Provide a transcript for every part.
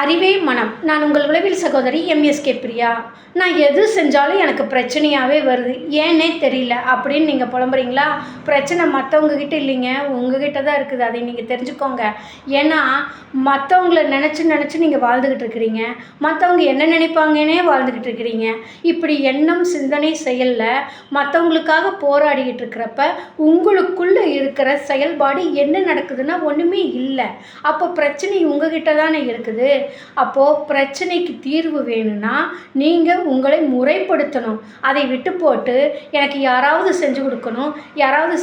அறிவே மனம். நான் உங்கள் உளவியல் சகோதரி எம்எஸ்கே பிரியா. நான் எது செஞ்சாலும் எனக்கு பிரச்சனையாகவே வருது, ஏன்னே தெரியல அப்படின்னு நீங்கள் புலம்புறீங்களா? பிரச்சனை மற்றவங்கக்கிட்ட இல்லைங்க, உங்ககிட்ட தான் இருக்குது. அதை நீங்கள் தெரிஞ்சுக்கோங்க. ஏன்னா மற்றவங்கள நினச்சி நீங்கள் வாழ்ந்துக்கிட்டு இருக்கிறீங்க, மற்றவங்க என்ன நினைப்பாங்கன்னே வாழ்ந்துக்கிட்டு இருக்கிறீங்க. இப்படி எண்ணம், சிந்தனை, செயலில் மற்றவங்களுக்காக போராடிக்கிட்டு இருக்கிறப்ப உங்களுக்குள்ளே இருக்கிற செயல்பாடு என்ன நடக்குதுன்னா ஒன்றுமே இல்லை. அப்போ பிரச்சனை உங்ககிட்ட தானே இருக்குது. அப்போது பிரச்சனைக்கு தீர்வு வேணும்னா நீங்கள் உங்களை முறைப்படுத்தணும். அதை விட்டு போட்டு எனக்கு யாராவது செஞ்சு கொடுக்கணும், யாராவது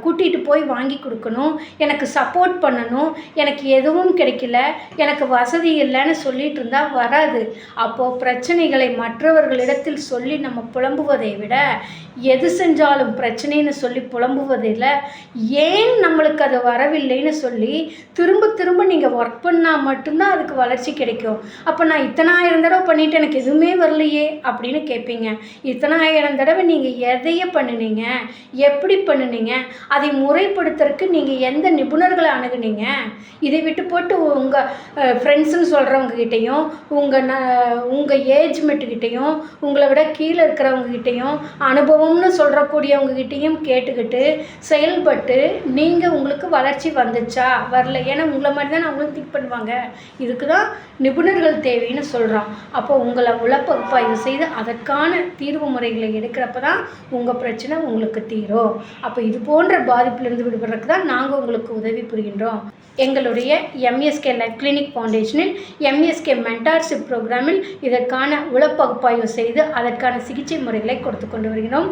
கூட்டிகிட்டு போய் வாங்கி கொடுக்கணும், எனக்கு சப்போர்ட் பண்ணணும், எனக்கு எதுவும் கிடைக்கல, எனக்கு வசதி இல்லைன்னு சொல்லிட்டு இருந்தால் வராது. அப்போது பிரச்சனைகளை மற்றவர்களிடத்தில் சொல்லி நம்ம புலம்புவதை விட எது செஞ்சாலும் பிரச்சனைன்னு சொல்லி புலம்புவதில் ஏன் நம்மளுக்கு அது வரவில்லைன்னு சொல்லி திரும்ப திரும்ப நீங்கள் ஒர்க் பண்ணால் மட்டும்தான் அதுக்கு வளர்ச்சி கிடைக்கும். அப்போ நான் இத்தனாயிரம் தடவை பண்ணிவிட்டு எனக்கு எதுவுமே வரலையே அப்படின்னு கேட்பீங்க. இத்தனாயிரம் தடவை நீங்கள் எதைய பண்ணினீங்க, எப்படி பண்ணினீங்க, அதை முறைப்படுத்துறதுக்கு நீங்கள் எந்த நிபுணர்களை அணுகுனீங்க? இதை விட்டு போட்டு உங்கள் ஃப்ரெண்ட்ஸுன்னு சொல்கிறவங்ககிட்டையும், உங்கள் ஏஜ்மெண்ட்டுக்கிட்டையும், உங்களை விட கீழே இருக்கிறவங்ககிட்டையும், அனுபவம்னு சொல்கிறக்கூடியவங்ககிட்டையும் கேட்டுக்கிட்டு செயல்பட்டு நீங்கள் உங்களுக்கு வளர்ச்சி வந்துச்சா வரல? ஏன்னா உங்களை மாதிரி தான் அவங்களும் திங்க் பண்ணுவாங்க. இதுக்கு தான் நிபுணர்கள் தேவைன்னு சொல்கிறோம். அப்போ உங்களை உளப்பகுப்பாய்வு செய்து அதற்கான தீர்வு முறைகளை எடுக்கிறப்ப தான் உங்கள் பிரச்சனை உங்களுக்கு தீரும். அப்போ இது போன்ற பாதிப்பிலிருந்து விடுபடுறதுக்கு தான் நாங்கள் உங்களுக்கு உதவி புரிகின்றோம். எங்களுடைய எம்எஸ்கே லைஃப் கிளினிக் ஃபவுண்டேஷனில் எம்எஸ்கே மென்டார்ஷிப் ப்ரோக்ராமில் இதற்கான உளப்பகுப்பாய்வு செய்து அதற்கான சிகிச்சை முறைகளை கொடுத்து கொண்டு வருகிறோம்.